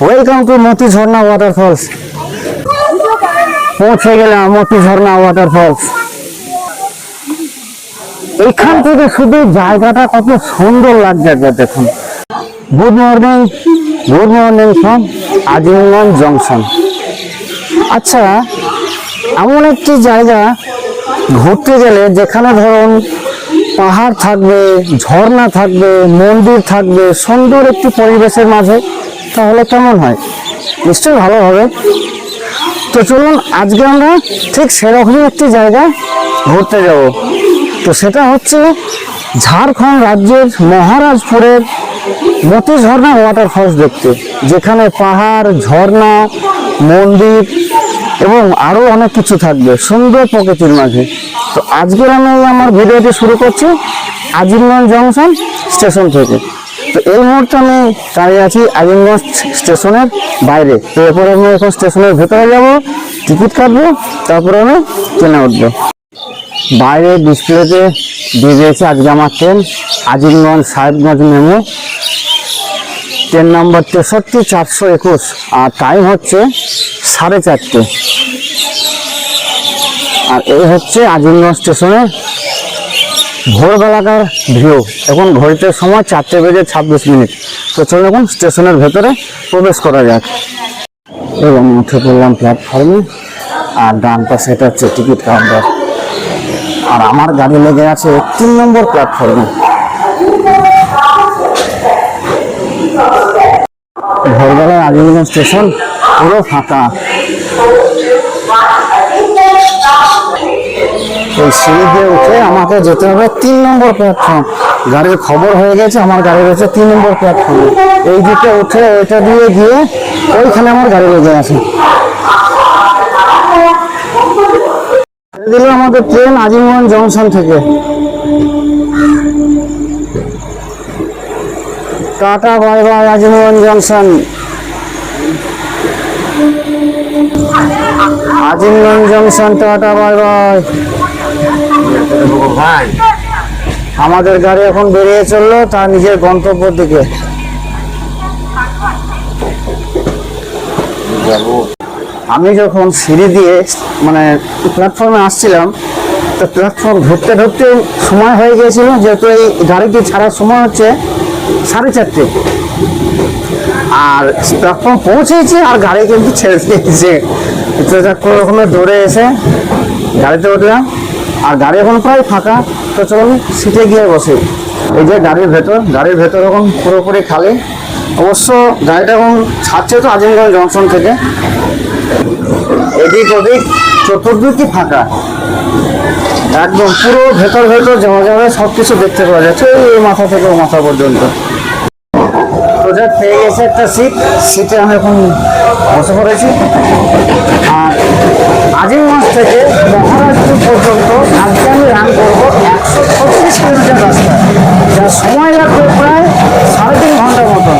Welcome to Moti Jharna waterfalls. পৌঁছে গেলাম মতি ঝর্ণা waterfalls. এখান থেকে শুধু জায়গাটা কত সুন্দর লাগছে দেখুন। Good morning from Azimganj junction. আচ্ছা, এমন একটি জায়গা ঘুরতে গেলে যেখানে ধরুন পাহাড় থাকবে, ঝর্ণা থাকবে, মন্দির থাকবে, সুন্দর একটি পরিবেশের মাঝে, তাহলে কেমন হয়? নিশ্চয়ই ভালো হবে। তো চলুন আজকে আমরা ঠিক সেরকমই একটি জায়গা ঘুরতে যাব। তো সেটা হচ্ছে ঝাড়খণ্ড রাজ্যের মহারাজপুরের মতি ঝর্ণা ওয়াটারফলস দেখতে, যেখানে পাহাড়, ঝর্ণা, মন্দির এবং আরো অনেক কিছু থাকবে সুন্দর প্রকৃতির মাঝে। তো আজকে আমি আমার ভিডিওটি শুরু করছি আজিমগঞ্জ জংশন স্টেশন থেকে। তো এই মুহূর্তে আমি দাঁড়িয়ে আছি আজিমগঞ্জ স্টেশনের বাইরে। তো এরপরে আমি এখন স্টেশনের ভেতরে যাব, টিকিট কাটবো, তারপরে আমি ট্রেনে উঠবো। বাইরে ডিসপ্লেতে দিয়ে দিয়েছে আজকে আমার train Azimganj Sahebganj memo, train নম্বর 63-421, আর টাইম হচ্ছে 4:30। আর এই হচ্ছে আজিমগঞ্জ স্টেশনের ভোরবেলাকার ভিউ। এখন ঘড়িতে সময় 4:26। তো চলুন এখন স্টেশনের ভেতরে প্রবেশ করা যাক। এবং উঠে পড়লাম প্ল্যাটফর্মে, আর ডান পাশে এটা হচ্ছে টিকিট কাউন্টার। আর আমার গাড়ি লেগে আছে 3 নম্বর প্ল্যাটফর্মে। ভোরবেলায় আজিমগঞ্জ স্টেশন পুরো ফাঁকা। এই সিঁড়ি দিয়ে উঠে আমাকে যেতে হবে 3 নম্বর প্ল্যাটফর্ম। গাড়ির খবর হয়ে গেছে, আমার গাড়ি রয়েছে 3 নম্বর প্ল্যাটফর্মে। এই দিকে উঠে এটা দিয়ে গিয়ে ওইখানে আমার গাড়ি লেগে আছে। দিল আমাদের ট্রেন আজিমগঞ্জ জংশন থেকে। Tata bye bye Azimganj junction. Azimganj junction tata bye bye. আমাদের গাড়ি এখন বেরিয়ে চললো তার নিজের গন্তব্যের দিকে। আমি যখন সিঁড়ি দিয়ে মানে প্ল্যাটফর্মে আসছিলাম, তো প্ল্যাটফর্ম ঢুকতে ঢুকতে সময় হয়ে গিয়েছিল, যেহেতু এই গাড়িটি ছাড়ার সময় হচ্ছে 4:30। আর প্ল্যাটফর্ম পৌঁছেছি আর গাড়ি কিন্তু ছেড়ে দিয়েছে। কোনো রকমে দৌড়ে এসে গাড়িতে উঠলাম, আর গাড়ি এখন প্রায় ফাঁকা। তো চলুন সিটে গিয়ে বসে। এই যে গাড়ির ভেতর এখন পুরোপুরি খালি। অবশ্য গাড়িটা এখন ছাড়ছে তো আজিমগঞ্জ জংশন থেকে। এদিক ওদিক চতুর্দিকই ফাঁকা, একদম পুরো ভেতর যাওয়া যাবে, সবকিছু দেখতে পাওয়া যাচ্ছে এই মাথা থেকে ও মাথা পর্যন্ত। প্রজেক্ট পেয়ে গেছে একটা সিটে আমি এখন বসে পড়েছি। আর আজিমগঞ্জ থেকে মহারাজপুর পর্যন্ত আজকে আমি রান করবো 136 কিলোমিটার রাস্তা, যার সময় লাগবে প্রায় 3.5 ঘন্টার মতন।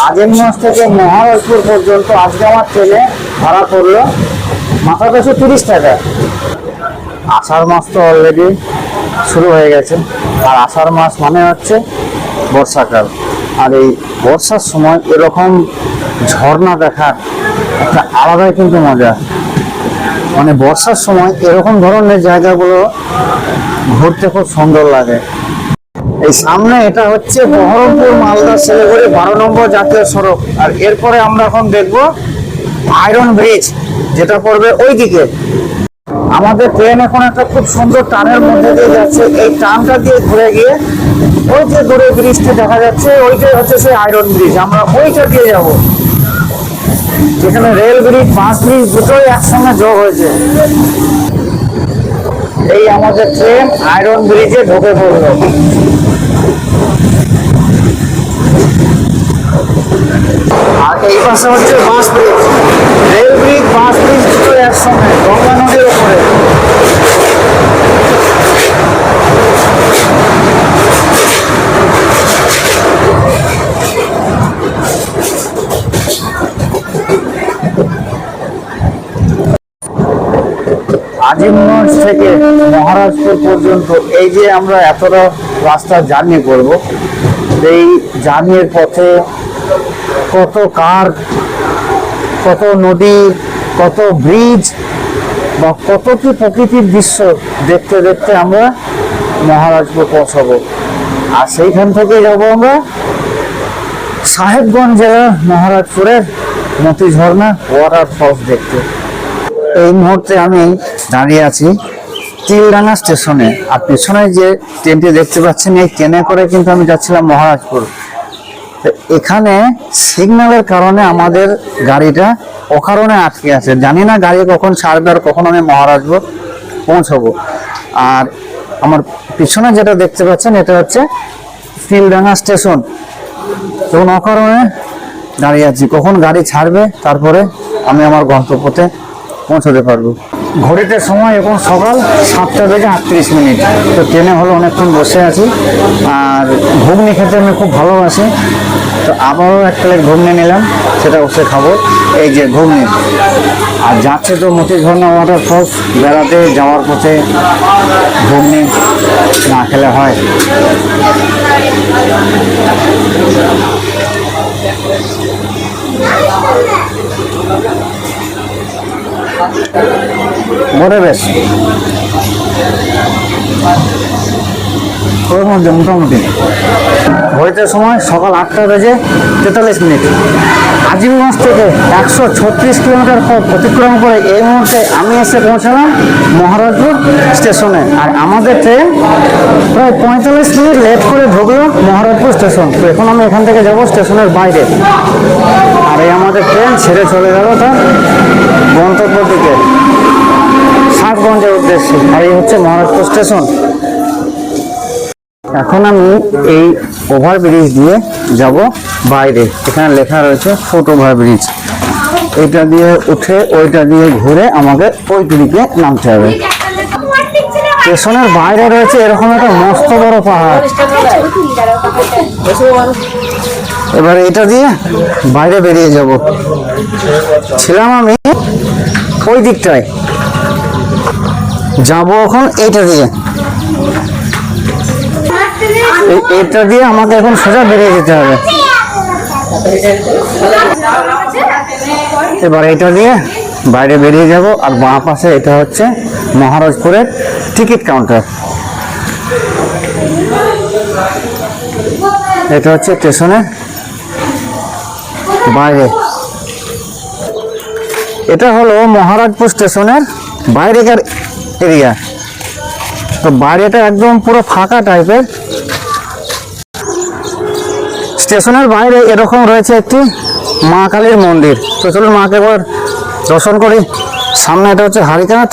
আজিমগঞ্জ থেকে মহারাজপুর পর্যন্ত আজকে আমার ট্রেনে ভাড়া পড়লো মাথা পিছু 30 টাকা। আষাঢ় মাস তো অলরেডি শুরু হয়ে গেছে, আর আষাঢ় মাস মানে হচ্ছে বর্ষাকাল। আর এই বর্ষার সময় এরকম ঝর্ণা দেখার একটা আলাদাই কিন্তু মজা। মানে বর্ষার সময় এরকম ধরনের জায়গাগুলো ঘুরতে খুব সুন্দর লাগে। এই সামনে এটা হচ্ছে বহরমপুর মালদা শিলিগুড়ি 12 নম্বর জাতীয় সড়ক। আর এরপরে আমরা এখন দেখব আয়রন ব্রিজ, যেটা পড়বে ওই দিকে। আমাদের ট্রেন এখন একটা খুব সুন্দর টানের মধ্যে দিয়ে যাচ্ছে। এই টানটা দিয়ে ঘুরে গিয়ে ওই যে দূরে ব্রিজটা দেখা যাচ্ছে, ওইটাই হচ্ছে সেই আয়রন ব্রিজ। আমরা ওইটা দিয়ে যাব, যেখানে রেল ব্রিজ, বাস ব্রিজ দুটোই একসঙ্গে যোগ হয়েছে। এই আমাদের ট্রেন আয়রন ব্রিজে ঢুকে পড়লো। আর এই পাশে হচ্ছে বাস ব্রিজ, রেল ব্রিজ, বাস ব্রিজ দুটোই একসঙ্গে গঙ্গা নদীর উপরে। আজিমগঞ্জ থেকে মহারাজপুর পর্যন্ত এই যে আমরা এতটা রাস্তা জার্নি করব, এই জার্নির পথে কত কার, কত নদী, কত ব্রিজ বা কত কি প্রকৃতির দৃশ্য দেখতে দেখতে আমরা মহারাজপুর পৌঁছাবো। আর সেইখান থেকে যাব আমরা সাহেবগঞ্জ জেলার মহারাজপুরের মতি ঝর্ণা ওয়াটার ফলস দেখতে। এই মুহূর্তে আমি দাঁড়িয়ে আছি তিলডাঙ্গা স্টেশনে। আর পেছনে যে ট্রেনটি দেখতে পাচ্ছেন, এই ট্রেনে করে কিন্তু আমি যাচ্ছিলাম মহারাজপুর। এখানে সিগন্যালের কারণে আমাদের গাড়িটা অকারণে আটকে আছে। জানি না গাড়ি কখন ছাড়বে আর কখন আমি মহারাজপুর পৌঁছবো। আর আমার পিছনে যেটা দেখতে পাচ্ছেন এটা হচ্ছে তিলডাঙ্গা স্টেশন। তখন অকারণে দাঁড়িয়ে আছি, কখন গাড়ি ছাড়বে তারপরে আমি আমার গন্তব্যতে পৌঁছতে পারবো। ঘড়িতে সময় এখন সকাল 7:38। তো ট্রেনে হলো অনেকক্ষণ বসে আছি। আর ঘুগনি খেতে আমি খুব ভালোবাসি, তো আবারও এক প্লেট ঘুগনি নিলাম, সেটা বসে খাবো। এই যে ঘুগনি। আর যাচ্ছে তো মতি ঝর্ণা ওয়াটার ফলস, বেড়াতে যাওয়ার পথে ঘুগনি না খেলে হয়। বড় বেশ ওর মধ্যে মোটামুটি ঘড়িতে সময় সকাল 8:43। আজিমগঞ্জ থেকে 136 কিলোমিটার পথ অতিক্রম করে এই মুহূর্তে আমি এসে পৌঁছালাম মহারাজপুর স্টেশনে। আর আমাদের ট্রেন প্রায় 45 মিনিট লেট করে ঢুকলো মহারাজপুর স্টেশন। তো এখন আমি এখান থেকে যাব স্টেশনের বাইরে। আর এই আমাদের ট্রেন ছেড়ে চলে গেল তার গন্তব্য দিকে, সাহেবগঞ্জের উদ্দেশ্যে। আর এই হচ্ছে মহারাজপুর স্টেশন। এখন আমি এই ওভারব্রিজ দিয়ে যাব বাইরে। এখানে লেখা রয়েছে ফুট ওভারব্রিজ। এটা দিয়ে উঠে ওইটা দিয়ে ঘুরে আমাকে ওই দিকে নামতে হবে। স্টেশনের বাইরে রয়েছে এরকম একটা মস্ত বড় পাহাড়। এবার এটা দিয়ে বাইরে বেরিয়ে যাব। ছিলাম আমি ওই দিকটায়, যাব এখন এইটা দিয়ে। এটা দিয়ে আমাকে এখন সোজা বেরিয়ে যেতে হবে। এবার এটা দিয়ে বাইরে বেরিয়ে যাব। আর বাঁ পাশে এটা হচ্ছে মহারাজপুরের টিকিট কাউন্টার। এটা হচ্ছে স্টেশনের বাইরে। এটা হলো মহারাজপুর স্টেশনের বাইরেকার এরিয়া। তো বাইরেটা একদম পুরো ফাঁকা টাইপের। স্টেশনের বাইরে এরকম রয়েছে একটি মা কালীর মন্দির। তো চলুন মাকে একবার দর্শন করি। সামনে এটা হচ্ছে হাড়িকাঠ,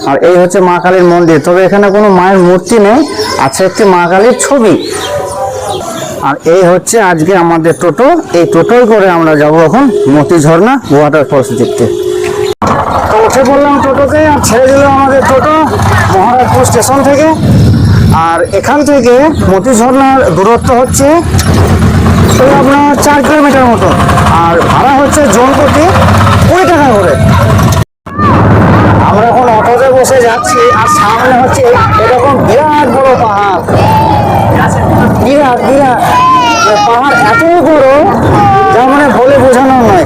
আর এই হচ্ছে মা কালীর মন্দির। তবে এখানে কোনো মায়ের মূর্তি নেই, আছে একটি মা কালীর ছবি। আর এই হচ্ছে আজকে আমাদের টোটো। এই টোটোয় করে আমরা যাব এখন মতি ঝর্ণা ওয়াটার ফলস দেখতে। তো উঠে পড়লাম টোটোতে, আর ছেড়ে দিল আমাদের টোটো মহারাজপুর স্টেশন থেকে। আর এখান থেকে মতি ঝর্ণার দূরত্ব হচ্ছে ওই আপনার 4 কিলোমিটার মতো। আর ভাড়া হচ্ছে জন প্রতি 20 টাকা করে। আমরা এখন অটোতে বসে যাচ্ছি, আর সামনে হচ্ছে এরকম বিরাট বড় পাহাড়। বিরাট বিরাট পাহাড়, এত বড় যা মানে বলে বোঝানো নয়।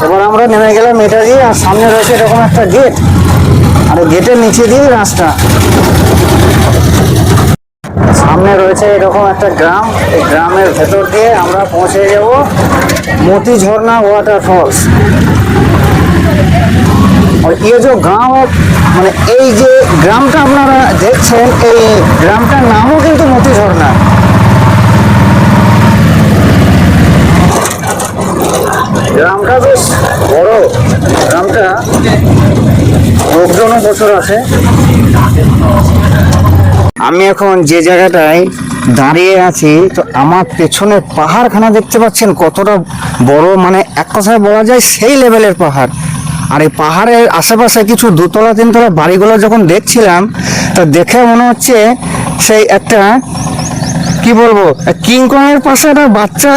এবার আমরা নেমে গেলাম এটা দিয়ে। আর সামনে রয়েছে এরকম একটা গেট, আর গেটের নিচে দিয়ে রাস্তা। সামনে রয়েছে এরকম একটা গ্রাম। এই গ্রামের ভেতর দিয়ে আমরা পৌঁছে যাব মতি ঝর্ণা ওয়াটার ফলস। और ये जो गांव মানে এই যে গ্রামটা আপনারা দেখছেন, এই গ্রামটার নামও কিন্তু মতি ঝর্ণা। গ্রামটা বেশ বড়। গ্রামটা লোকজনও প্রচুর আছে। আমি এখন যে জায়গাটায় দাঁড়িয়ে আছি, তো আমার পেছনে পাহাড়খানা দেখতে পাচ্ছেন কতটা বড়, মানে এক কথায় বলা যায় সেই লেভেলের পাহাড়। আর এই পাহাড়ের আশেপাশে কিছু 2তলা 3তলা বাড়িগুলো যখন দেখছিলাম, তা দেখে মনে হচ্ছে সেই একটা কি বলবো, কিংকংয়ের পাশে একটা বাচ্চা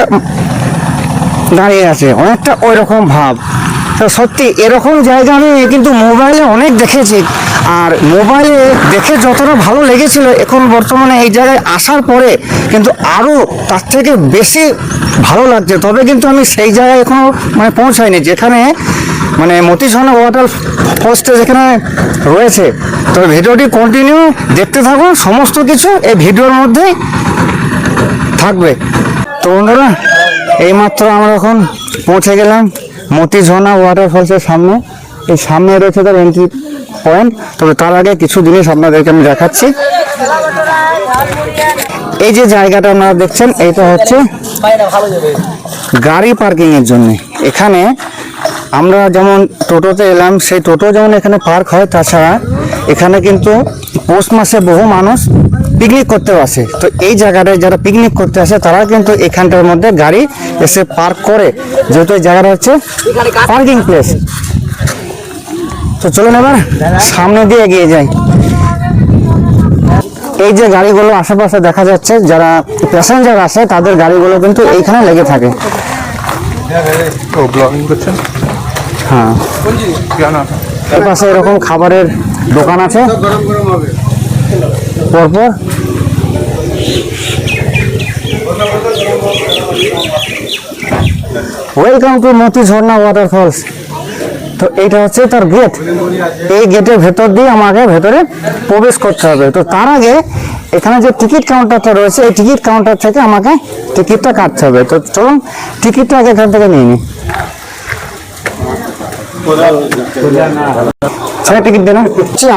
দাঁড়িয়ে আছে, অনেকটা ওই রকম ভাব। তো সত্যি এরকম জায়গা আমি কিন্তু মোবাইলে অনেক দেখেছি, আর মোবাইলে দেখে যতটা ভালো লেগেছিল এখন বর্তমানে এই জায়গায় আসার পরে কিন্তু আরও তার থেকে বেশি ভালো লাগছে। তবে কিন্তু আমি সেই জায়গায় এখনও মানে পৌঁছাইনি যেখানে মানে মতিঝর্ণা ওয়াটার ফলসটা যেখানে রয়েছে। তবে ভিডিওটি কন্টিনিউ দেখতে থাকুন, সমস্ত কিছু এই ভিডিওর মধ্যেই থাকবে। তো বন্ধুরা এইমাত্র আমরা এখন পৌঁছে গেলাম মতিঝর্ণা ওয়াটারফলসের সামনে। এই সামনে রয়েছে তার এন্ট্রি পয়েন্ট। তবে তার আগে কিছু জিনিস আপনাদেরকে আমি দেখাচ্ছি। এই যে জায়গাটা আপনারা দেখছেন এটা হচ্ছে গাড়ি পার্কিং এর জন্য। এখানে আমরা যেমন টোটোতে এলাম, সেই টোটো যেমন এখানে পার্ক হয়, তাছাড়া এখানে কিন্তু পৌষ মাসে বহু মানুষ পিকনিক করতে আসে। তো এই জায়গাটায় যারা পিকনিক করতে আসে তারা কিন্তু এখানটার মধ্যে গাড়ি এসে পার্ক করে, যেহেতু এই জায়গাটা হচ্ছে পার্কিং প্লেস। তো চলুন এবার সামনে দিয়ে এগিয়ে যাই। এই যে গাড়িগুলো আশেপাশে দেখা যাচ্ছে, যারা প্যাসেঞ্জার আসে তাদের গাড়িগুলো কিন্তু এইখানে লেগে থাকে। হ্যাঁ, এর পাশে এরকম খাবারের দোকান আছে পরপর। Welcome to Motijharna waterfalls. তো এইটা হচ্ছে তার গেট। এই গেটের ভেতর দিয়ে আমাকে ভেতরে প্রবেশ করতে হবে। তো তার আগে এখানে যে টিকিট কাউন্টারটা রয়েছে, এই টিকিট কাউন্টার থেকে আমাকে টিকিটটা কাটতে হবে। তো চলুন টিকিটটা আগে এখান থেকে নিয়ে নিই। টিকিট দেন।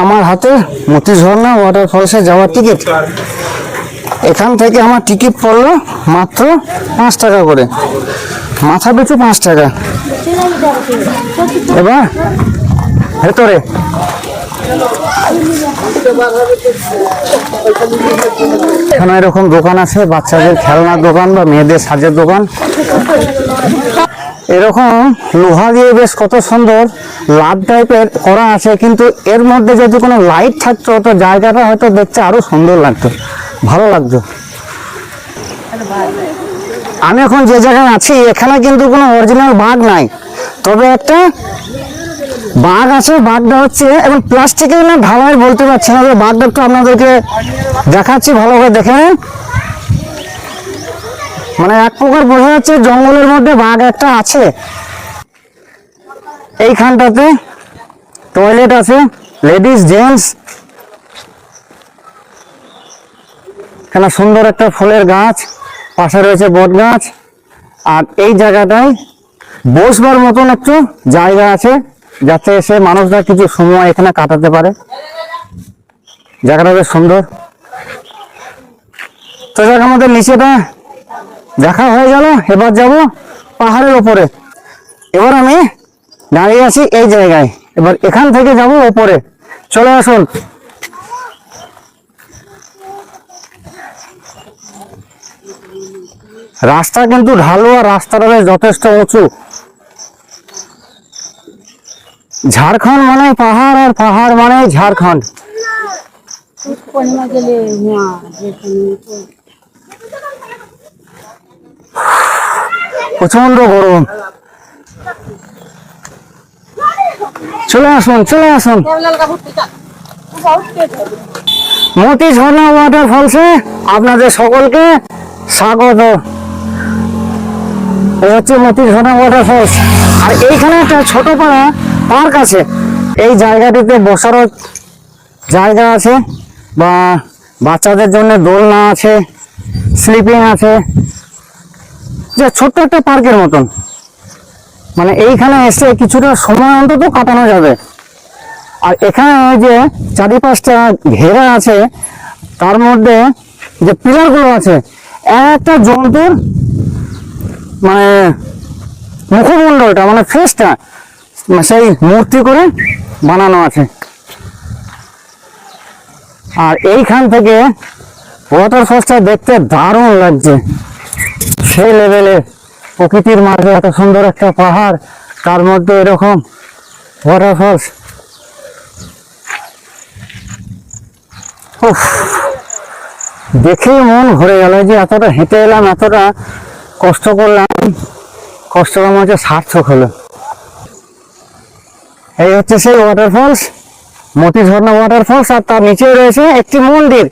আমার হাতে মতিঝর্ণা ওয়াটারফলসে যাওয়ার টিকিট। এখান থেকে আমার টিকিট পড়লো মাত্র 5 টাকা করে, মাথা পিছু 5 টাকা। এবার ভেতরে এখানে এরকম দোকান আছে, বাচ্চাদের খেলনার দোকান বা মেয়েদের সাজের দোকান। এরকম লোহা দিয়ে বেশ কত সুন্দর লাভ টাইপের করা আছে, কিন্তু এর মধ্যে যদি কোনো লাইট থাকতো তো জায়গাটা হয়তো দেখতে আরো সুন্দর লাগতো, ভালো লাগতো। আমি এখন যে জায়গায় আছি এখানে কিন্তু কোনো অরিজিনাল বাঘ নাই, তবে একটা বাঘ আছে। বাঘটা হচ্ছে এবং প্লাস্টিকের না ঢালাই বলতে পারছি না, বাঘটা একটু আপনাদেরকে দেখাচ্ছি, ভালো করে দেখে নেন। মানে এক প্রকার বোঝা যাচ্ছে জঙ্গলের মধ্যে বাঘ একটা আছে। এইখানটাতে টয়লেট আছে, লেডিস জেন্টস। এখানে সুন্দর একটা ফুলের গাছ, পাশে রয়েছে বট গাছ। আর এই জায়গাটায় বসবার মতন একটু জায়গা আছে, যাতে এসে মানুষরা কিছু সময় এখানে কাটাতে পারে। জায়গাটা বেশ সুন্দর। তো যাক, আমাদের নিচেটা দেখা হয়ে গেল। এবার যাব পাহাড়ের ওপরে। এবার আমি দাঁড়িয়ে আছি এই জায়গায়, এবার এখান থেকে যাব ওপরে। চলে আসুন। রাস্তা কিন্তু ঢালু, আর রাস্তাটা বেশ যথেষ্ট উঁচু। ঝাড়খণ্ড মানে পাহাড়, আর পাহাড় মানে ঝাড়খণ্ড। প্রচন্ড গরম। চলে আসুন, চলে আসুন। মতিঝর্ণা ওয়াটারফলসে আপনাদের সকলকে স্বাগত। এই হচ্ছে মতিঝর্ণা ওয়াটারফলস। আর এইখানে একটা ছোট পাড়া পার্ক আছে। এই জায়গাটিতে বসারও জায়গা আছে, বা বাচ্চাদের জন্য দোলনা আছে, স্লিপিং আছে, যে ছোট্ট একটা পার্কের মতন। মানে এইখানে এসে কিছুটা সময় অন্তত কাটানো যাবে। আর এখানে যে চারিপাশটা ঘেরা আছে, তার মধ্যে যে পিলারগুলো আছে, একটা জন্তুর মানে মুখমণ্ডলটা মানে ফেসটা সেই মূর্তি করে বানানো আছে। আর এইখান থেকে ওয়াটারফলসটা দেখতে দারুণ লাগছে, সেই লেভেলে। প্রকৃতির মাঝে এত সুন্দর একটা পাহাড়, তার মধ্যে এরকম ওয়াটারফলস। দেখেই মন ভরে গেল যে এতটা হেঁটে এলাম, এতটা কষ্ট করলাম, কষ্টটা মনে হচ্ছে সার্থক হলো। এই হচ্ছে সেই ওয়াটারফলস, মতি ঝর্ণা ওয়াটারফলস। আর তার নিচে রয়েছে একটি মন্দির,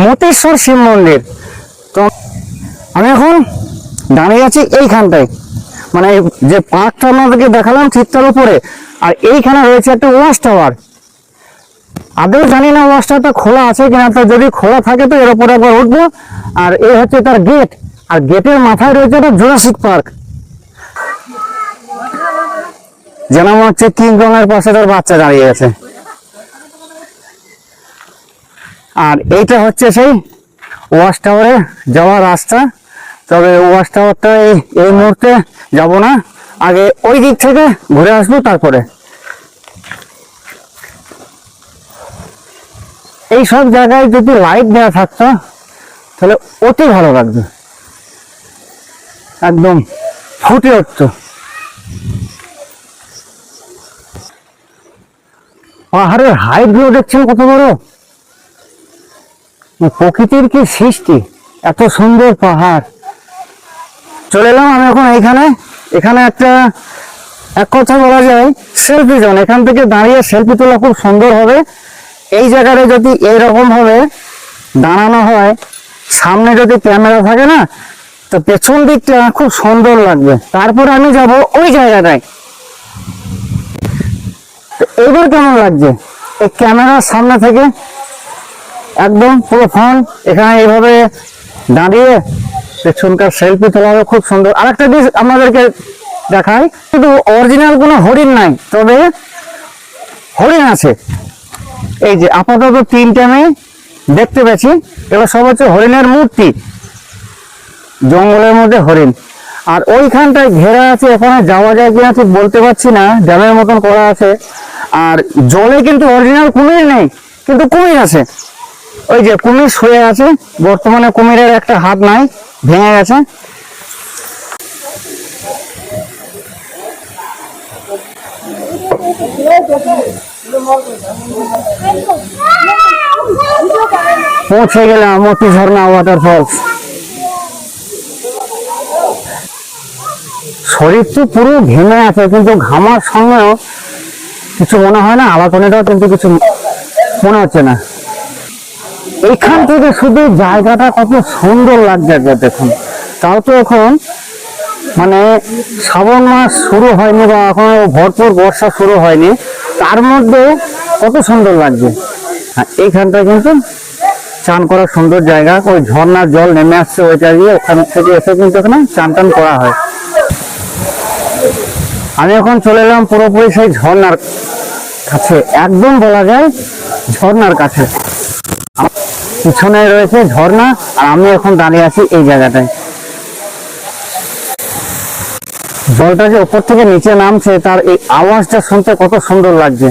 মতেশ্বর শিব মন্দির। তো আমি এখন দাঁড়িয়ে আছি এইখানটায়, মানে যে পার্কটা আপনাদেরকে দেখালাম ঠিক তার উপরে। আর এইখানে রয়েছে একটা ওয়াচ টাওয়ার। আদৌ জানি না ওয়াচ টাওয়ারটা খোলা আছে কিনা, তো যদি খোলা থাকে তো এর উপরে একবার উঠবো। আর এই হচ্ছে তার গেট, আর গেটের মাথায় রয়েছে একটা জুরাসিক পার্ক। যেন মনে হচ্ছে কিং কং এর পাশে তার বাচ্চা দাঁড়িয়ে আছে। আর এইটা হচ্ছে সেই ওয়াচ টাওয়ারে যাওয়ার রাস্তা। তবে ওয়াচ টাওয়ারটা এই মুহূর্তে যাব না, আগে ওই দিক থেকে ঘুরে আসবো তারপরে। এই সব জায়গায় যদি লাইট দেওয়া থাকতো তাহলে অতি ভালো লাগবে, একদম ফুটে উঠতো। পাহাড়ের হাইট গুলো দেখছেন কত বড়, প্রকৃতির কি সৃষ্টি, এত সুন্দর পাহাড়। চলে এলাম আমি এখন এইখানে। এখানে একটা এক কথা বলা যায় সেলফি জোন। এখান থেকে দাঁড়িয়ে সেলফি তোলা খুব সুন্দর হবে। এই জায়গাটা যদি এইরকম ভাবে দাঁড়ানো হয়, সামনে যদি ক্যামেরা থাকে না, তো পেছন দিকটা খুব সুন্দর লাগবে। তারপরে আমি যাব ওই জায়গাটায়। এইবার কেমন লাগছে এই ক্যামেরার সামনে থেকে একদম পুরো ফ্রন্ট, এখানে এইভাবে দাঁড়িয়ে পেছনকার সেলফি তোলা হবে খুব সুন্দর। আরেকটা জিনিস আপনাদেরকে দেখাই, শুধু অরিজিনাল কোনো হরিণ নাই, তবে হরিণ আছে। এই যে আপাতত তিনটে আমি দেখতে পেয়েছি, এগুলো সব হচ্ছে হরিণের মূর্তি, জঙ্গলের মধ্যে হরিণ। আর ওইখানটায় ঘেরা আছে, এখানে যাওয়া যায় কিনা ঠিক বলতে পারছি না, ড্যামের মতন করা আছে। আর জলে কিন্তু অরিজিনাল কুমির নেই, কিন্তু কুমির আছে। ওই যে কুমির শুয়ে আছে, বর্তমানে কুমিরের একটা হাত নাই, ভেঙে গেছে। পৌঁছে গেলাম মতি ঝর্ণা ওয়াটারফলস। শরীর তো পুরো ঘেমে আছে, কিন্তু ঘামার সঙ্গেও কিছু মনে হয় না, আলাপনেটাও কিন্তু কিছু মনে হচ্ছে না। এইখান থেকে শুধু জায়গাটা কত সুন্দর লাগছে দেখুন। তাও তো এখন মানে শ্রাবণ মাস শুরু হয়নি বা এখনো ভরপুর বর্ষা শুরু হয়নি, তার মধ্যে কত সুন্দর লাগছে। এইখানটা কিন্তু চান করার সুন্দর জায়গা, ওই ঝর্ণার জল নেমে আসছে ওইটা দিয়ে, ওখান থেকে এসে কিন্তু এখানে চান টান করা হয়। আমি এখন চলে এলাম পুরোপুরি সেই ঝর্ণার কাছে, একদম বলা যায় ঝর্ণার কাছে। পিছনে রয়েছে ঝর্ণা, আর আমি এখন দাঁড়িয়ে আছি এই জায়গাটায়। জলটা যে উপর থেকে নিচে নামছে, তার এই আওয়াজটা শুনতে কত সুন্দর লাগছে।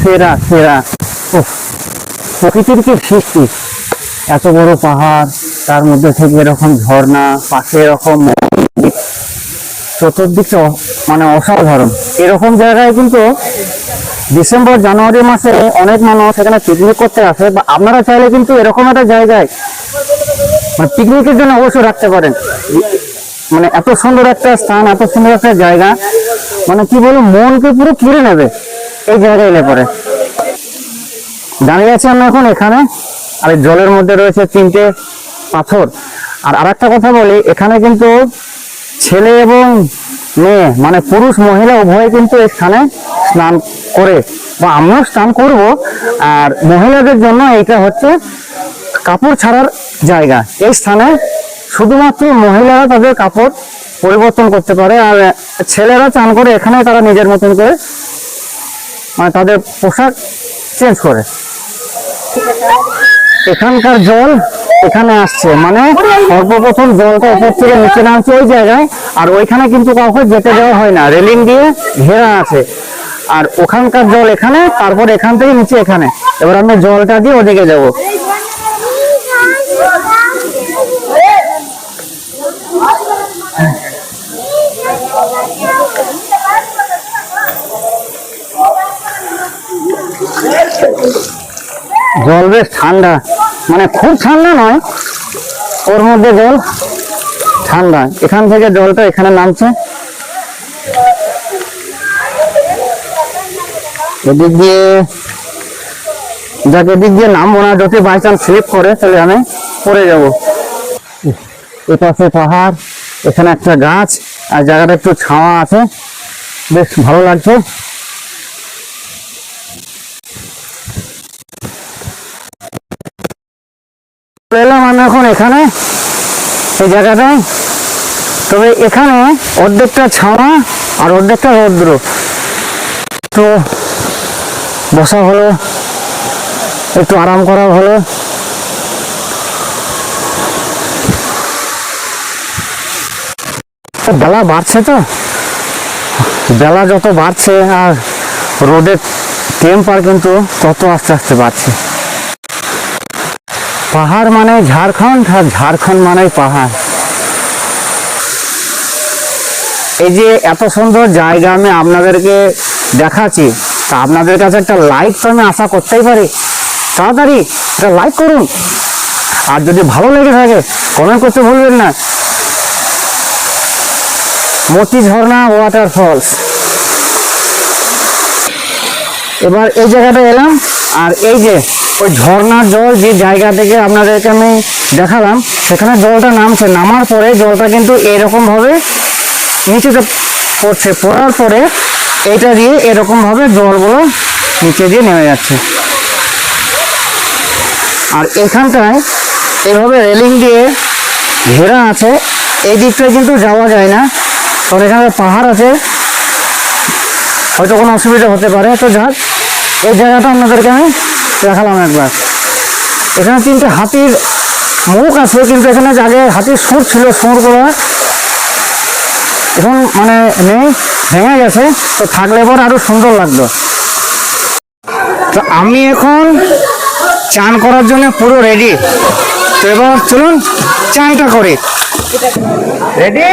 সেরা সেরা, প্রকৃতির কি সৃষ্টি, এত বড় পাহাড়, তার মধ্যে থেকে এরকম ঝর্ণা, পাশে এরকম চতুর্দিকটা মানে অসাধারণ। এরকম জায়গায় কিন্তু ডিসেম্বর জানুয়ারি মাসে অনেক মানুষ এখানে পিকনিক করতে আসে, বা আপনারা চাইলে কিন্তু এরকম একটা জায়গায় মানে পিকনিকের জন্য অবশ্যই রাখতে পারেন। মানে এত সুন্দর একটা স্থান, এত সুন্দর একটা জায়গা, মানে কি বলবো, মনকে পুরো কেড়ে নেবে এই জায়গায় এলে পরে। দাঁড়িয়ে আছি আমরা এখন এখানে, আর জলের মধ্যে রয়েছে তিনটে পাথর। আর আরেকটা কথা বলি, এখানে কিন্তু ছেলে এবং মেয়ে মানে পুরুষ মহিলা উভয় কিন্তু এখানে স্নান করে, বা আমিও স্নান করব। আর মহিলাদের জন্য এইটা হচ্ছে কাপড় ছাড়ার জায়গা। এই স্থানে শুধুমাত্র মহিলারা তাদের কাপড় পরিবর্তন করতে পারে, আর ছেলেরা চান করে এখানে তারা নিজের মতন করে মানে তাদের পোশাক চেঞ্জ করে। এখানকার জল এখানে আসছে, মানে সর্বপ্রথম জলটা উপর থেকে নিচে নামছে ওই জায়গায়, আর ওইখানে কিন্তু কাউকে যেতে দেওয়া হয় না, রেলিং দিয়ে ঘেরা আছে। আর ওখানকার জল এখানে, তারপর এখান থেকে নিচে এখানে। এবার আমি জলটা দিয়ে ওদিকে যাব। জল বেশ ঠান্ডা, মানে খুব ঠান্ডা নয়, ওর মধ্যে জল ঠান্ডা, এখান থেকে জলটা এখানে নামছে, এদিক দিয়ে যাকে এদিক দিয়ে নামবো না, যদি বাই চান্স স্লিপ করে তাহলে আমি পড়ে যাব। এপাশে পাহাড়, এখানে একটা গাছ, আর জায়গাটা একটু ছাওয়া আছে, বেশ ভালো লাগছে। এলাম আমি এখন এখানে এই জায়গাটায়, তবে এখানে অর্ধেকটা ছাওয়া আর অর্ধেকটা রৌদ্র, তো বসা হলো, একটু আরাম করা হলো। বেলা বাড়ছে, তো বেলা যত বাড়ছে আর রোদের টেম্পার কিন্তু তত আস্তে আস্তে বাড়ছে। পাহাড় মানে ঝাড়খণ্ড, আর ঝাড়খণ্ড মানে পাহাড়। এই যে এত সুন্দর জায়গা আমি আপনাদেরকে দেখাচ্ছি, তা আপনাদের কাছে একটা লাইক তো আমি আশা করতেই পারি। তাড়াতাড়ি একটা লাইক করুন, আর যদি ভালো লেগে থাকে কমেন্ট করতে ভুলবেন না। মতি ঝর্ণা ওয়াটারফলস, এবার এই জায়গাটা এলাম, আর এই যে ওই ঝর্ণার জল যে জায়গা থেকে আপনাদেরকে আমি দেখালাম, সেখানে জলটা নামছে, নামার পরে জলটা কিন্তু এরকম ভাবে নিচেতে পড়ছে, পড়ার পরে এটা দিয়ে এরকম ভাবে জলগুলো নিচে দিয়ে নেমে যাচ্ছে। আর এখানটায় এভাবে রেলিং দিয়ে ঘেরা আছে, এই দিকটায় কিন্তু যাওয়া যায় না, কারণ এখানে পাহাড় আছে, হয়তো কোনো অসুবিধা হতে পারে। তো যাক, এই জায়গাটা আপনাদেরকে আমি দেখালাম একবার। এখানে 3টে হাতির মুখ আছে, কিন্তু এখানে আগে হাতির সুর ছিল, সুরগুলো এখন মানে নেই, ভেঙে গেছে, তো থাকলে পর আরো সুন্দর লাগতো। তো আমি এখন চান করার জন্য পুরো রেডি, তো এবার চলুন চানটা করি। রেডি?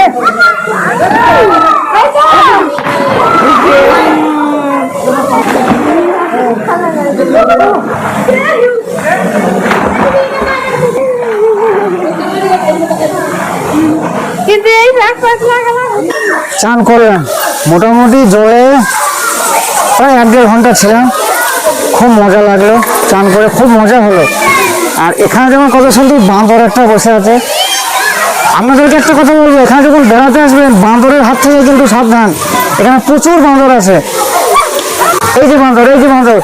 চান করলাম, মোটামুটি জলে প্রায় 1-1.5 ঘন্টা ছিলাম, খুব মজা লাগলো, চান করে খুব মজা হলো। আর এখানে যেমন কত সুন্দর বাঁদর একটা বসে আছে, আপনাদেরকে একটা কথা বলবো, এখানে যখন বেড়াতে আসবেন বাঁদরের হাত থেকে কিন্তু সাবধান, এখানে প্রচুর বাঁদর আছে। এই যে বাঁদর, এই যে বাঁদর,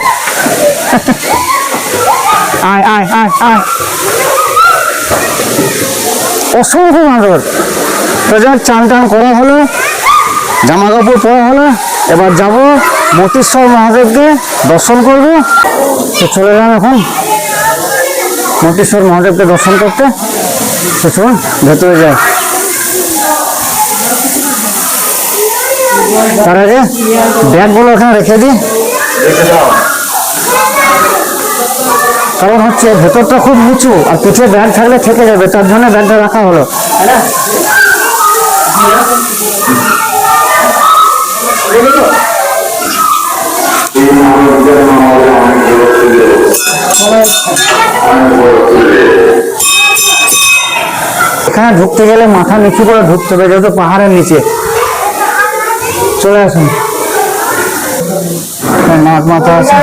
আয় আয় আয় আয়, অসংখ্য বাঁদর। তো যাক, চান টান করা হলো, জামা কাপড় পরা হলো, এবার যাব মতিশ্বর মহাদেবকে দর্শন করবো। তো চলে গেলাম এখন মতিশ্বর মহাদেবকে দর্শন করতে। তো চলুন ভেতরে যাই। তার আগে ব্যাগগুলো এখানে রেখে দিই, কারণ হচ্ছে ভেতরটা খুব নিচু, আর পিঠে ব্যাগ থাকলে থেকে যাবে, তার জন্য ব্যাগটা রাখা হলো। এখানে ঢুকতে গেলে মাথা নিচু করে ঢুকতে হবে, যেহেতু পাহাড়ের নিচে। চলে আসুন, নাক মাথা আছে।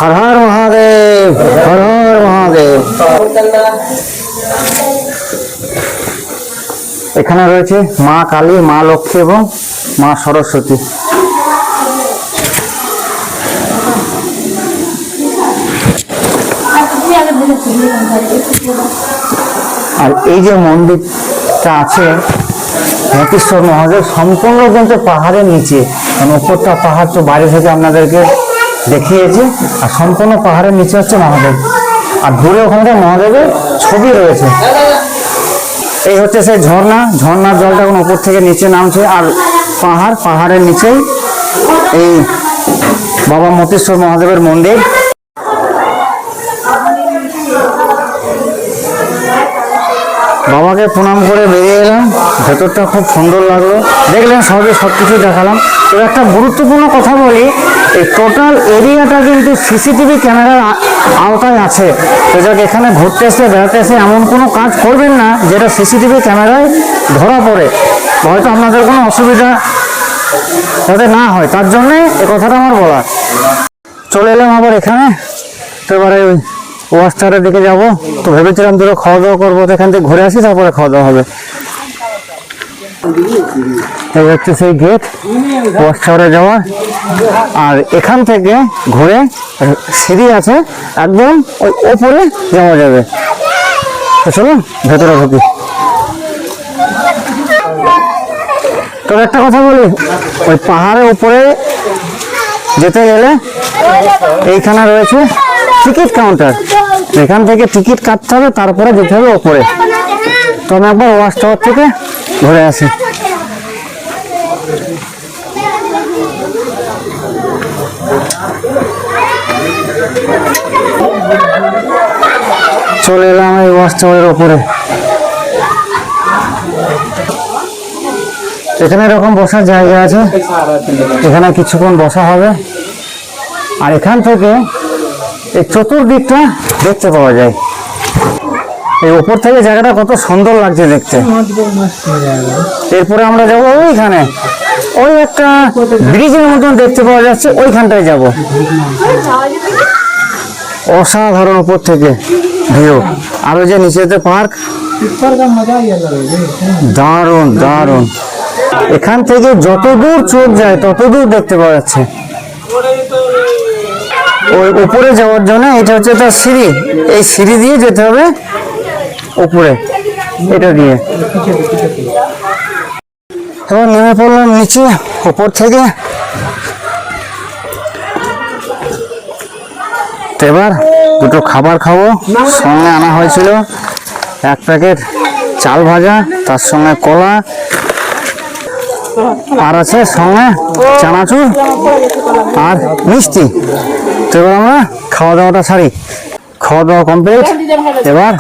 हर हर महादेव, हर हर महादेव। এখানে রয়েছে মা কালী, মা লক্ষ্মী এবং মা সরস্বতী। আর এই যে মন্দিরটা আছে মতিশ্বর মহাদেব, সম্পূর্ণ কিন্তু পাহাড়ের নিচে, মানে উপরটা পাহাড় তো বাইরে থেকে আপনাদেরকে দেখিয়েছি, আর সম্পূর্ণ পাহাড়ের নিচে হচ্ছে মহাদেব। আর দূরে ওখানে মহাদেবের ছবি রয়েছে। এই হচ্ছে সেই ঝর্ণা, ঝর্ণার জলটা এখন উপর থেকে নিচে নামছে। আর পাহাড়ের নিচেই এই বাবা মতেশ্বর মহাদেবের মন্দির। বাবাকে প্রণাম করে বেরিয়ে এলাম। ভেতরটা খুব সুন্দর লাগলো, দেখলেন সবকিছু দেখালাম। তো একটা গুরুত্বপূর্ণ কথা বলি, এই টোটাল এরিয়াটা কিন্তু সিসিটিভি ক্যামেরার আওতায় আছে। তো যাক, এখানে ঘুরতে এসে বেড়াতে এসে এমন কোনো কাজ করবেন না যেটা সিসিটিভি ক্যামেরায় ধরা পড়ে, হয়তো আপনাদের কোনো অসুবিধা যাতে না হয়, তার জন্যে এ কথাটা আমার বলা। চলে এলাম আবার এখানে। তো এবারে ওই ওয়াচ টাওয়ারের দিকে যাবো। তো ভেবেছিলাম দুটো খাওয়া দাওয়া করবো, তো এখান থেকে ঘুরে আসি, তারপরে খাওয়া দাওয়া হবে। এই হচ্ছে সেই গেট ওয়াচ টাওয়ারে যাওয়া। আর এখান থেকে ঘুরে সিঁড়ি আছে, একদম ওই ওপরে যাওয়া যাবে। তো চলুন ভেতরে ঢুকি। তো একটা কথা বলি, ওই পাহাড়ের উপরে যেতে গেলে এইখানে রয়েছে টিকিট কাউন্টার, এখান থেকে টিকিট কাটতে হবে, তারপরে যেতে হবে ওপরে। তো আমি একবার ওয়াচ টাওয়ার থেকে ঘুরে আসি। চলে এলাম এই ওয়াচ টাওয়ারের ওপরে। এখানে এরকম বসার জায়গা আছে, এখানে কিছুক্ষণ বসা হবে। আর এখান থেকে এই চতুর্দিকটা দেখতে পাওয়া যায়। এই উপর থেকে জায়গাটা কত সুন্দর লাগছে দেখতে। এরপরে আমরা যাবো ওইখানে, ওই একটা ব্রিজের মতন দেখতে পাওয়া যাচ্ছে, ওইখানটায় যাব। অসাধারণ উপর থেকে ভিউ। আর ওই যে নিচেতে পার্ক, দারুণ দারুণ। এখান থেকে যতদূর চোখ যায় ততদূর দেখতে পাওয়া যাচ্ছে। ওই উপরে যাওয়ার জন্য এটা হচ্ছে তার সিঁড়ি, এই সিঁড়ি দিয়ে যেতে হবে উপরে, এটা দিয়ে। এবার নেমে পড়লাম নিচে উপর থেকে। এবার দুটো খাবার খাবো। সঙ্গে আনা হয়েছিল এক প্যাকেট চাল ভাজা, তার সঙ্গে কলা, আর আছে সঙ্গে চানাচুর আর মিষ্টি। তো এবার আমরা খাওয়া দাওয়াটা সারি। খাওয়া দাওয়া কমপ্লিট। এবার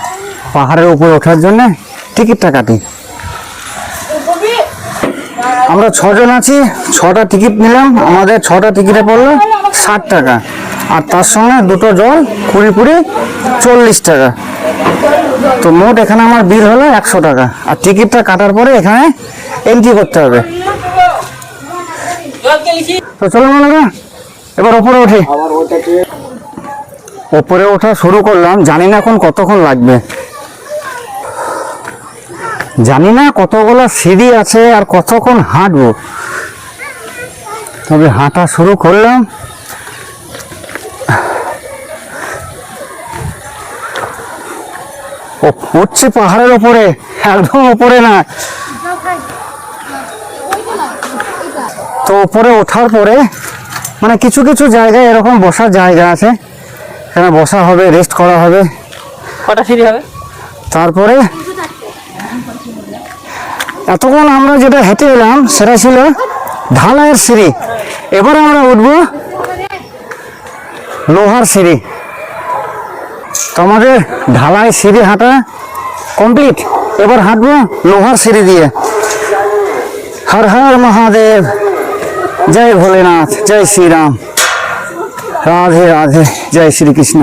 পাহাড়ের উপরে ওঠার জন্য টিকিটটা কাটি। আমরা 6 জন আছি, 6টা টিকিট নিলাম। আমাদের 6টা টিকিটে পড়লো 60 টাকা, আর তার সঙ্গে দুটো জল 20 40 টাকা। তো মোট এখানে আমার বিল হলো 100 টাকা। আর টিকিটটা কাটার পরে এখানে এন্ট্রি করতে হবে। তো চলো বন্ধুরা, এবার ওপরে উঠি। ওপরে ওঠা শুরু করলাম, জানি না এখন কতক্ষণ লাগবে, জানি না কতগুলো সিঁড়ি আছে আর কতক্ষণ হাঁটবো। তবে হাঁটা শুরু করলাম। উঠছি পাহাড়ের ওপরে, একদম ওপরে না। তো উপরে ওঠার পরে মানে কিছু কিছু জায়গায় এরকম বসার জায়গা আছে, এখানে বসা হবে, রেস্ট করা হবে। কটা সিঁড়ি হবে? তারপরে এতক্ষণ আমরা যেটা হেঁটে এলাম সেটা ছিল ঢালাইয়ের সিঁড়ি। এবার আমরা উঠবো লোহার সিঁড়ি। তো আমাদের ঢালাই সিঁড়ি হাঁটা কমপ্লিট। এবার হাঁটবো লোহার সিঁড়ি দিয়ে। হর হর মহাদেব, জয় ভোলেনাথ, জয় শ্রীরাম, রাধে রাধে, জয় শ্রীকৃষ্ণ,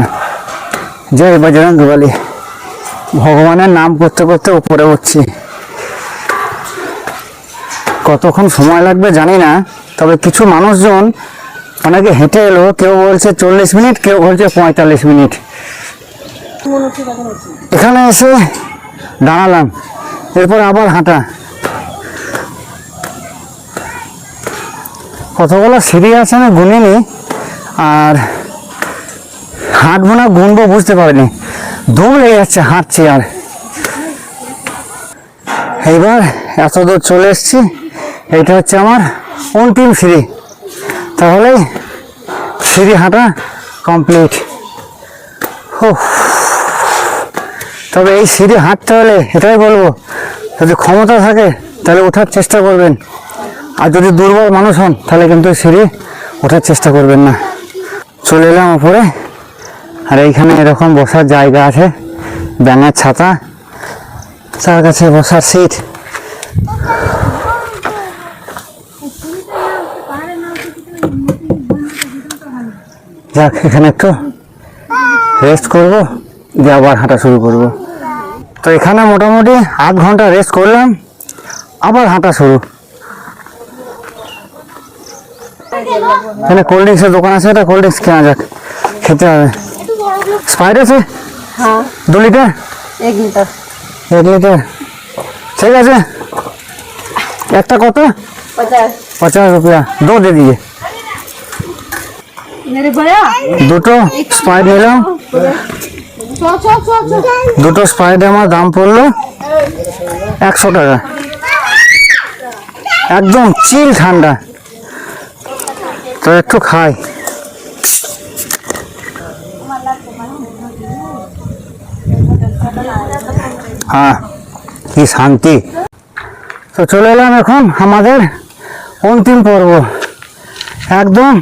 জয় বজরংবলী। ভগবানের নাম করতে করতে উপরে উঠছি। কতক্ষণ সময় লাগবে জানি না, তবে কিছু মানুষজন অনেকে হেঁটে এলো, কেউ বলছে 40 মিনিট, কেউ বলছে 45 মিনিট। এখানে এসে দাঁড়ালাম, এরপর আবার হাঁটা। কতগুলো সিঁড়ি আছে আমি গুনিনি, আর হাঁটবো না গুনবো বুঝতে পারিনি, দম লেগে যাচ্ছে হাঁটছি। আর এইবার এত দূর চলে এসছি, এইটা হচ্ছে আমার অন্তিম সিঁড়ি। তাহলে সিঁড়ি হাঁটা কমপ্লিট। তো তবে এই সিঁড়ি হাঁটতে হলে এটাই বলবো, যদি ক্ষমতা থাকে তাহলে ওঠার চেষ্টা করবেন, আর যদি দুর্বল মানুষ হন তাহলে কিন্তু সিঁড়ি ওঠার চেষ্টা করবেন না। চলে এলাম উপরে, আর এইখানে এরকম বসার জায়গা আছে, ব্যাঙের ছাতা, তার কাছে বসার সিট। যাক, এখানে একটু রেস্ট করব, দিয়ে আবার হাঁটা শুরু করব। তো এখানে মোটামুটি আধ ঘন্টা রেস্ট করলাম, আবার হাঁটা শুরু। এখানে কোল্ড ড্রিঙ্কসের দোকান আছে, এটা কোল্ড ড্রিঙ্কস কেনা যাক, খেতে হবে। স্প্রাইট আছে 2 লিটার, 1 লিটার। 1 লিটার, ঠিক আছে। একটা কত? 50 रुपया, 2 दे दिए। দুটো স্প্রাইট নিলাম, দুটো স্প্রাইটে আমার দাম পড়লো 100 টাকা। একদম চিল ঠান্ডা। তো একটু খাই। হ্যাঁ, কি শান্তি। তো চলে এলাম এখন আমাদের অন্তিম পর্ব, একদম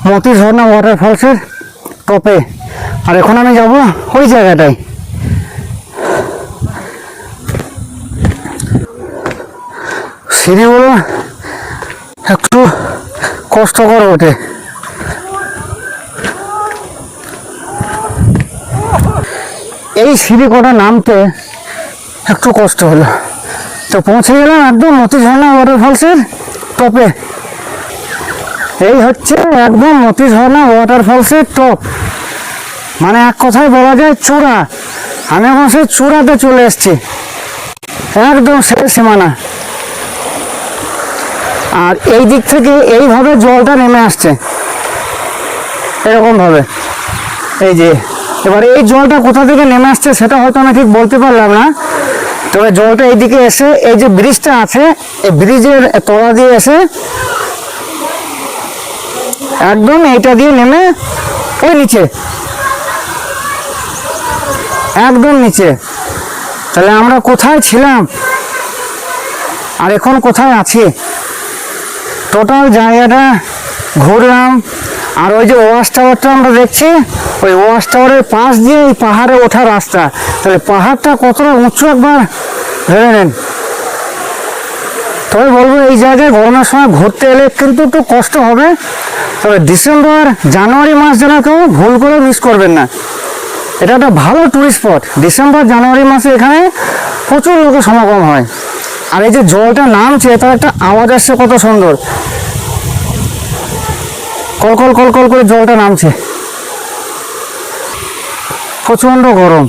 মতি ঝর্ণা ওয়াটারফলসের টপে। আর এখন আমি যাব ওই জায়গাটায়। সিঁড়িগুলো একটু কষ্টকর ওঠে। এই সিঁড়ি কটা নামতে একটু কষ্ট হলো। তো পৌঁছে গেলাম একদম মতি ঝর্ণা ওয়াটারফলসের টপে। এই হচ্ছে একদম মতি ঝর্ণা ওয়াটারফলসের টপ, মানে এক কথায় বলা যায় চূড়া। আমি এখন সেই চূড়াতে চলে এসেছি, একদম শেষ সীমানা। আর এই দিক থেকে এইভাবে জলটা নেমে আসছে, এরকম ভাবে। এই যে এবার এই জলটা কোথা থেকে নেমে আসছে সেটা হয়তো আমি ঠিক বলতে পারলাম না, তবে জলটা এইদিকে এসে এই যে ব্রিজটা আছে, এই ব্রিজের তলা দিয়ে এসে একদম এইটা দিয়ে নেমে ওই নিচে, একদম নিচে। তাহলে আমরা কোথায় ছিলাম আর এখন কোথায় আছি? টোটাল জায়গাটা ঘুরলাম। আর ওই যে ওয়াচ টাওয়ারটা আমরা দেখছি, ওই ওয়াচ টাওয়ারের পাশ দিয়ে এই পাহাড়ে ওঠার রাস্তা। তাহলে পাহাড়টা কতটা উঁচু একবার ভেবে নেন। তবে বলবো এই জায়গায় গরমের সময় ঘুরতে এলে কিন্তু একটু কষ্ট হবে, তবে ডিসেম্বর জানুয়ারি মাস যারা কেউ ভুল করে মিস করবেন না। এটা একটা ভালো টুরিস্ট স্পট। ডিসেম্বর জানুয়ারি মাসে এখানে প্রচুর লোকের সমাগম হয়। আর এই যে জলটা নামছে, তার একটা আওয়াজ আসছে কত সুন্দর, কলকল কলকল করে জলটা নামছে। প্রচন্ড গরম,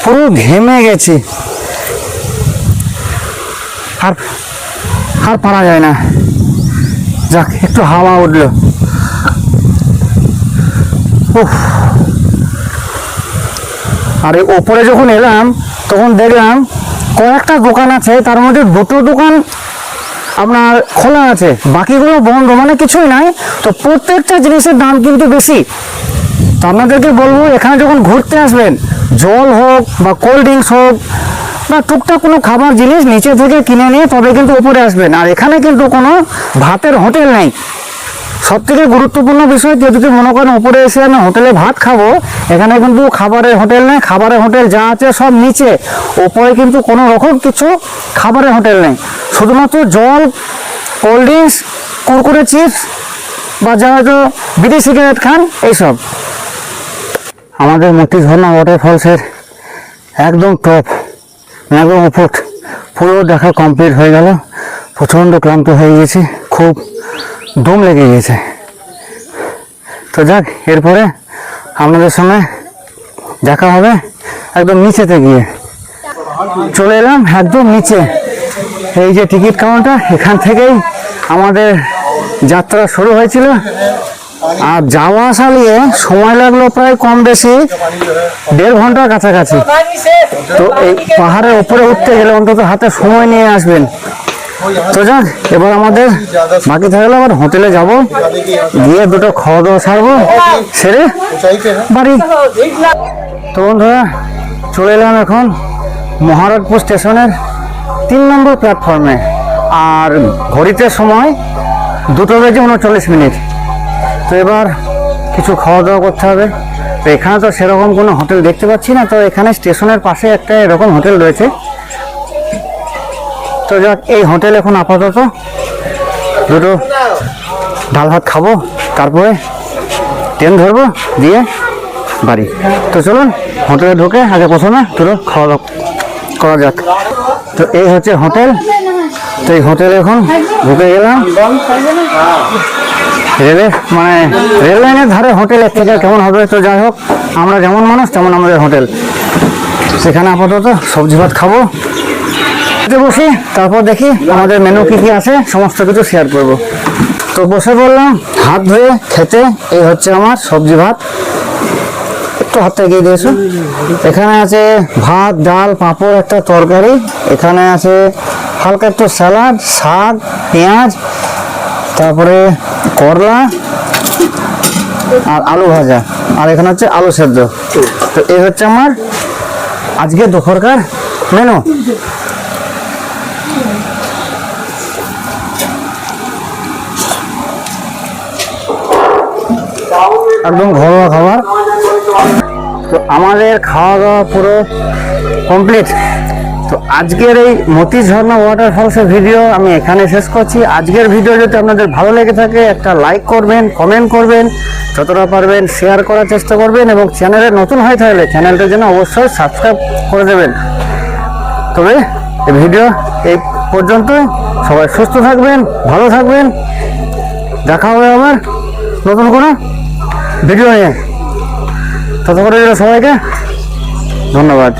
পুরো ঘেমে গেছি, আর আর পারা যায় না। যাক, একটু হাওয়া উঠলো। উফ। আর এই ওপরে যখন এলাম তখন দেখলাম কয়েকটা দোকান আছে, তার মধ্যে 2টো দোকান আপনার খোলা আছে, বাকিগুলো বন্ধ, মানে কিছুই নাই। তো প্রত্যেকটা জিনিসের দাম কিন্তু বেশি। তো আপনাদেরকে বলবো, এখানে যখন ঘুরতে আসবেন, জল হোক বা কোল্ড ড্রিঙ্কস হোক বা টুকটাক কোনো খাবার জিনিস নিচে থেকে কিনে নিয়ে তবে কিন্তু উপরে আসবেন। আর এখানে কিন্তু কোনো ভাতের হোটেল নেই। সব থেকে গুরুত্বপূর্ণ বিষয়, কেউ যদি মনে করেন উপরে এসে আমি হোটেলে ভাত খাবো, এখানে কিন্তু খাবারের হোটেল নেই। খাবারের হোটেল যা আছে সব নিচে, উপরে কিন্তু কোনো রকম কিছু খাবারের হোটেল নেই। শুধুমাত্র জল, কোল্ড ড্রিঙ্কস, কুরকুরে, চিপস বা যারা তো বিড়ি সিগারেট খান, এইসব। আমাদের মতি ঝর্ণা ওয়াটারফলসের একদম টপ, একদম উপর পুরো দেখা কমপ্লিট হয়ে গেল। প্রচণ্ড ক্লান্ত হয়ে গেছি, খুব দম লেগে গেছে। তো যাক, এরপরে আপনাদের সঙ্গে দেখা হবে একদম নিচেতে গিয়ে। চলে এলাম একদম নিচে, এই যে টিকিট কাউন্টার, এখান থেকেই আমাদের যাত্রা শুরু হয়েছিল। আর যাওয়া আসা নিয়ে সময় লাগলো প্রায় কম বেশি 1.5 ঘন্টার কাছাকাছি। তো এই পাহাড়ের উপরে উঠতে গেলে অন্তত হাতে সময় নিয়ে আসবেন। তো যাক, এবার আমাদের বাকি থাকলে আবার হোটেলে যাব, গিয়ে 2টো খাওয়া দাওয়া সারবো, সেরে বাড়ি। তো বন্ধুরা, চলে এলাম এখন মহারাজপুর স্টেশনের 3 নম্বর প্ল্যাটফর্মে। আর ঘড়িতে সময় 2:39। তো এবার কিছু খাওয়া দাওয়া করতে হবে। তো এখানে তো সেরকম কোনো হোটেল দেখতে পাচ্ছি না, তো এখানে স্টেশনের পাশে একটা এরকম হোটেল রয়েছে। তো যাক, এই হোটেল এখন আপাতত দুটো ডাল ভাত খাবো, তারপরে ট্রেন ধরবো, দিয়ে বাড়ি। তো চলুন হোটেলে ঢুকে আগে প্রথমে দুটো খাওয়া দাওয়া করা যাক। তো এই হচ্ছে হোটেল। তো এই হোটেলে এখন ঢুকে গেলাম। রেল লাইনের ধারে হোটেল, এর থেকে কেমন হবে? তো যাই হোক, আমরা যেমন মানুষ তেমন আমাদের হোটেল। সেখানে আপাতত সবজি ভাত খাবো, বসি, তারপর দেখি আমাদের মেনু কি কি আছে, সমস্ত কিছু শেয়ার করব। তো বসে বললাম হাত ধুয়ে খেতে। এই হচ্ছে আমার সবজি ভাত, একটু হাতটা এগিয়ে দিয়েছো। এখানে আছে ভাত, ডাল, পাঁপড়, একটা তরকারি। এখানে আছে হালকা একটু স্যালাড, শাক, পেঁয়াজ, তারপরে করলা আর আলু ভাজা, আর এখানে হচ্ছে আলু সেদ্ধ। তো এই হচ্ছে আমার আজকে দুপুরকার মেনু। একদম ঘরোয়া খাবার। তো আমাদের খাওয়া দাওয়া পুরো কমপ্লিট। তো আজকের এই মতি ঝর্ণা ওয়াটারফলসের ভিডিও আমি এখানে শেষ করছি। আজকের ভিডিও যদি আপনাদের ভালো লেগে থাকে, একটা লাইক করবেন, কমেন্ট করবেন, যতটা পারবেন শেয়ার করার চেষ্টা করবেন, এবং চ্যানেলে নতুন হয়ে থাকলে চ্যানেলটার জন্য অবশ্যই সাবস্ক্রাইব করে দেবেন। তবে এই ভিডিও এই পর্যন্তই। সবাই সুস্থ থাকবেন, ভালো থাকবেন। দেখা হবে আবার নতুন কোনো ভিডিও নিয়ে। ততক্ষণের জন্য সবাইকে ধন্যবাদ।